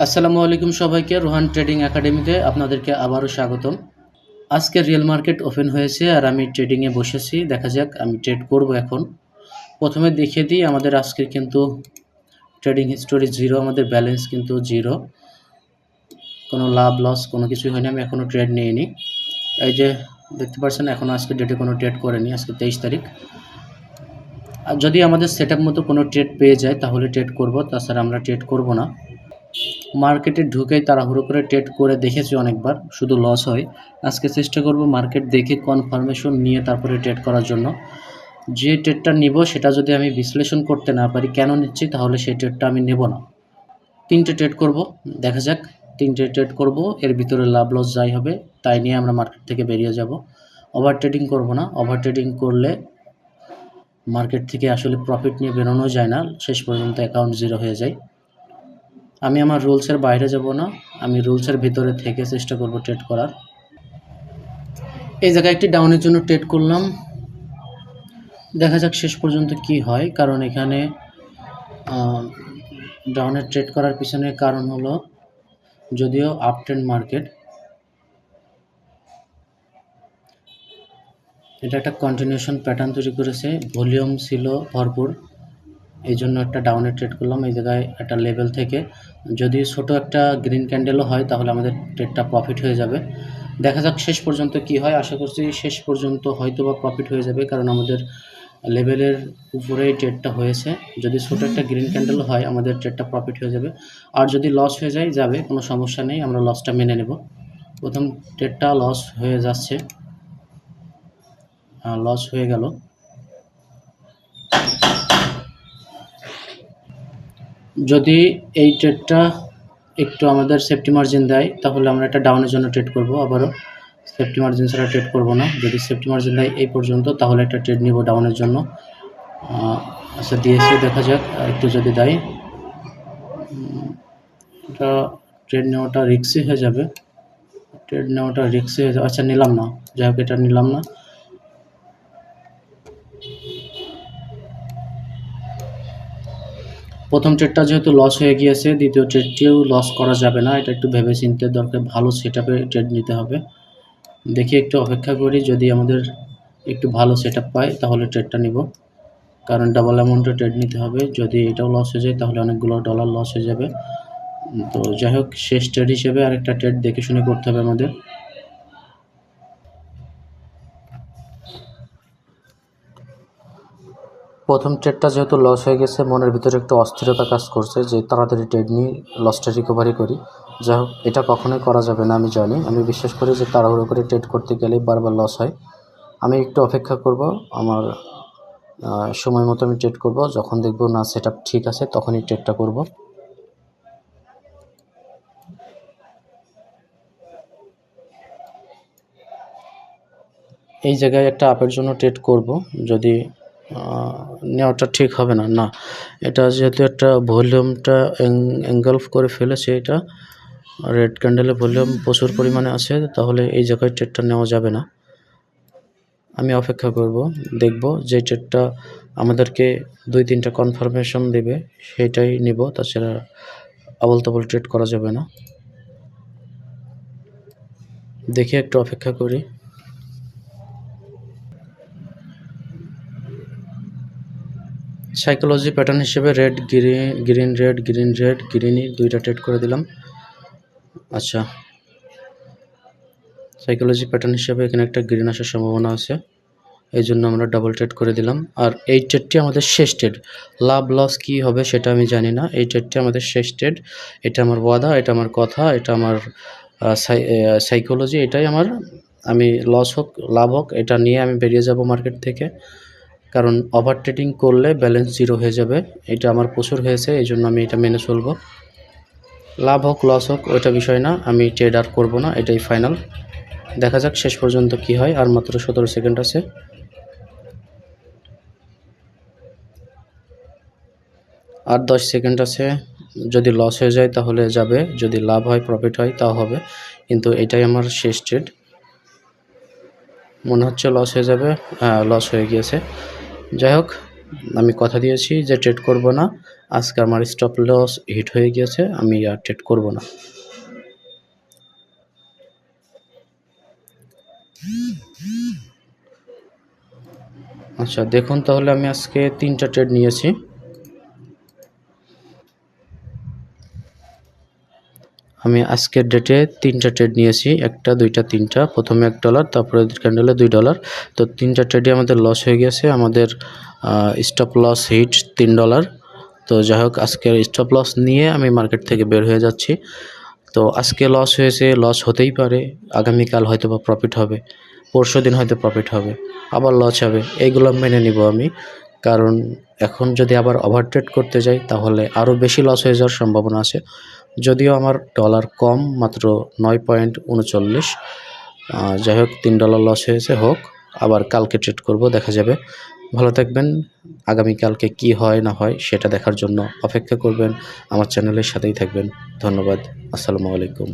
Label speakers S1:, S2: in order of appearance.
S1: আসসালামু আলাইকুম সবাইকে রোহান ট্রেডিং একাডেমিতে আপনাদেরকে আবারও স্বাগতম। আজকে রিয়েল মার্কেট ওপেন হয়েছে আর আমি ট্রেডিংয়ে বসেছি। দেখা যাক আমি ট্রেড করব এখন। প্রথমে দেখিয়ে দিই আমাদের আজকের কিন্তু ট্রেডিং হিস্টোরি জিরো, আমাদের ব্যালেন্স কিন্তু জিরো, কোনো লাভ লস কোনো কিছুই হয়নি। আমি এখনও ট্রেড নিইনি। এই যে দেখতে পাচ্ছেন এখনও আজকে ডেটে কোনো ট্রেড করেনি, আজকে 23 তারিখ। আর যদি আমাদের সেট আপ মতো কোনো ট্রেড পেয়ে যায় তাহলে ট্রেড করব, তাছাড়া আমরা ট্রেড করব না। মার্কেটে ঢুকেই তাড়াহুড়ো করে ট্রেড করে দেখেছি অনেকবার, শুধু লস হয়। আজকে চেষ্টা করব মার্কেট দেখে কনফার্মেশন নিয়ে তারপরে ট্রেড করার জন্য। যে ট্রেডটা নিব সেটা যদি আমি বিশ্লেষণ করতে না পারি কেন নিচ্ছি, তাহলে সেই ট্রেডটা আমি নেব না। 3টে ট্রেড করব, দেখা যাক। 3টে ট্রেড করব, এর ভিতরে লাভ লস যাই হবে তাই নিয়ে আমরা মার্কেট থেকে বেরিয়ে যাব। ওভার ট্রেডিং করব না। ওভার ট্রেডিং করলে মার্কেট থেকে আসলে প্রফিট নিয়ে বেরোনো যায় না, শেষ পর্যন্ত অ্যাকাউন্ট জিরো হয়ে যায়। আমি আমার রুলসের বাইরে যাব না, আমি রুলসের ভিতরে থেকে চেষ্টা করব ট্রেড করার। এই জায়গায় একটি ডাউনের জন্য ট্রেড করলাম, দেখা যাক শেষ পর্যন্ত কি হয়। কারণ এখানে ডাউনের ট্রেড করার পিছনে কারণ হলো, যদিও আপ ট্রেন্ড মার্কেট, এটা একটা কন্টিনিউশন প্যাটার্ন তৈরি করেছে, ভলিউম ছিল ভরপুর, এই জন্য একটা ডাউনে ট্রেড করলাম। এই জায়গায় একটা লেভেল থেকে যদি ছোট একটা গ্রিন ক্যান্ডেলও হয় তাহলে আমাদের ট্রেডটা প্রফিট হয়ে যাবে। দেখা যাক শেষ পর্যন্ত কি হয়। আশা করছি শেষ পর্যন্ত হয়তো বা প্রফিট হয়ে যাবে, কারণ আমাদের লেভেলের উপরেই ট্রেডটা হয়েছে। যদি ছোট একটা গ্রিন ক্যান্ডেল হয় আমাদের ট্রেডটা প্রফিট হয়ে যাবে, আর যদি লস হয়ে যায় যাবে, কোনো সমস্যা নেই, আমরা লসটা মেনে নেব। প্রথম ট্রেডটা লস হয়ে যাচ্ছে, লস হয়ে গেল। যদি এই ট্রেডটা একটু আমাদের সেফটি মার্জিন দেয় তাহলে আমরা একটা ডাউনের জন্য ট্রেড করব, আবারও সেফটি মার্জিন ছাড়া ট্রেড করব না। যদি সেফটি মার্জিন দেয় এই পর্যন্ত তাহলে একটা ট্রেড নিব ডাউনের জন্য। আচ্ছা দিয়েছে, দেখা যাক একটু যদি দেয়। এটা ট্রেড নেওয়াটা রিস্কি হয়ে যাবে, আচ্ছা নিলাম না, যাই হোক এটা নিলাম না। প্রথম ট্রেডটা যেহেতু লস হয়ে গিয়েছে, দ্বিতীয় ট্রেডটিও লস করা যাবে না, এটা একটু ভেবে চিন্তে দরকার, ভালো সেটআপে ট্রেড নিতে হবে। দেখি একটু অপেক্ষা করি, যদি আমাদের একটু ভালো সেটআপ পাই তাহলে ট্রেডটা নিব, কারণ ডাবল অ্যামাউন্টে ট্রেড নিতে হবে। যদি এটাও লস হয়ে যায় তাহলে অনেকগুলো ডলার লস হয়ে যাবে। তো যাই হোক, শেষ ট্রেড হিসেবে আরেকটা ট্রেড দেখে শুনে করতে হবে আমাদের। প্রথম ট্রেডটা যেহেতু লস হয়ে গেছে, মনের ভিতরে একটু অস্থিরতা কাজ করছে যে তাড়াতাড়ি ট্রেড নিয়ে লসটা রিকভারি করি। যাই হোক, এটা কখনোই করা যাবে না, আমি জানি। আমি বিশ্বাস করি যে তাড়াহুড়ো করে ট্রেড করতে গেলেই বারবার লস হয়। আমি একটু অপেক্ষা করব, আমার সময় মতো আমি ট্রেড করব। যখন দেখব না সেটআপ ঠিক আছে তখনই ট্রেডটা করব। এই জায়গায় একটা আপের জন্য ট্রেড করব, যদি নেওয়াটা ঠিক হবে না। না, এটা যেহেতু একটা ভলিউমটা এনগলফ করে ফেলেছে, এটা রেড ক্যান্ডেলে ভলিউম প্রচুর পরিমাণে আছে, তাহলে এই জায়গায় ট্রেডটা নেওয়া যাবে না। আমি অপেক্ষা করব, দেখব যে ট্রেডটা আমাদেরকে 2-3টা কনফার্মেশন দেবে সেটাই নিব, তাছাড়া আবল তাবল ট্রেড করা যাবে না। দেখে একটু অপেক্ষা করি। সাইকোলজি প্যাটার্ন হিসেবে red green red green red গ্রিনই 2টা ট্রেড করে দিলাম। আচ্ছা, সাইকোলজি প্যাটার্ন হিসেবে এখানে একটা গ্রিন আসার সম্ভাবনা আছে, এই জন্য আমরা ডাবল ট্রেড করে দিলাম। আর এই ট্রেডটি আমাদের শেষ ট্রেড, লাভ লস কী হবে সেটা আমি জানি না। এই ট্রেডটি আমাদের শেষ ট্রেড, এটা আমার ওয়াদা, এটা আমার কথা, এটা আমার সাইকোলজি, এটাই আমার। আমি লস হোক লাভ হোক এটা নিয়ে আমি বেরিয়ে যাব মার্কেট থেকে, কারণ ওভার ট্রেডিং করলে ব্যালেন্স জিরো হয়ে যাবে। এটা আমার প্রচুর হয়েছে, এই জন্য আমি এটা মেনে চলবো। লাভ হোক লস হোক ওইটা বিষয় না, আমি ট্রেড আর করবো না, এটাই ফাইনাল। দেখা যাক শেষ পর্যন্ত কি হয়। আর মাত্র 17 সেকেন্ড আছে। আর 10 সেকেন্ড আছে। যদি লস হয়ে যায় তাহলে যাবে, যদি লাভ হয় প্রফিট হয় তাও হবে, কিন্তু এটাই আমার শেষ ট্রেড। মনে হচ্ছে লস হয়ে যাবে, হ্যাঁ লস হয়ে গিয়েছে। যাই হোক, আমি কথা দিয়েছি যে ট্রেড করব না, আজকে আমার স্টপ লস হিট হয়ে গিয়েছে, আমি আর ট্রেড করব না। আচ্ছা দেখুন, তাহলে আমি আজকে 3টা ট্রেড নিয়েছি। আমি আজকের ডেটে 3টা ট্রেড নিয়েছি, 1টা 2টা 3টা। প্রথমে $1, তারপরে ক্যান্ডেলে $2। তো 3টা ট্রেডে আমাদের লস হয়ে গেছে। আমাদের স্টপ লস হিট $3। তো যাই হোক, আজকের স্টপ লস নিয়ে আমি মার্কেট থেকে বের হয়ে যাচ্ছি। তো আজকে লস হয়েছে, লস হতেই পারে, আগামীকাল হয়তো বা প্রফিট হবে, পরশুদিন হয়তো প্রফিট হবে, আবার লস হবে, এইগুলো মেনে নিব আমি। কারণ এখন যদি আবার ওভার ট্রেড করতে যাই তাহলে আরও বেশি লস হয়ে যাওয়ার সম্ভাবনা আছে। যদিও আমার ডলার কম, মাত্র 9.39। যাই হোক, $3 লস হয়েছে, হোক, আবার কালকে ট্রেড করব, দেখা যাবে। ভালো থাকবেন। আগামীকালকে কি হয় না হয় সেটা দেখার জন্য অপেক্ষা করবেন, আমার চ্যানেলের সাথেই থাকবেন। ধন্যবাদ। আসসালামু আলাইকুম।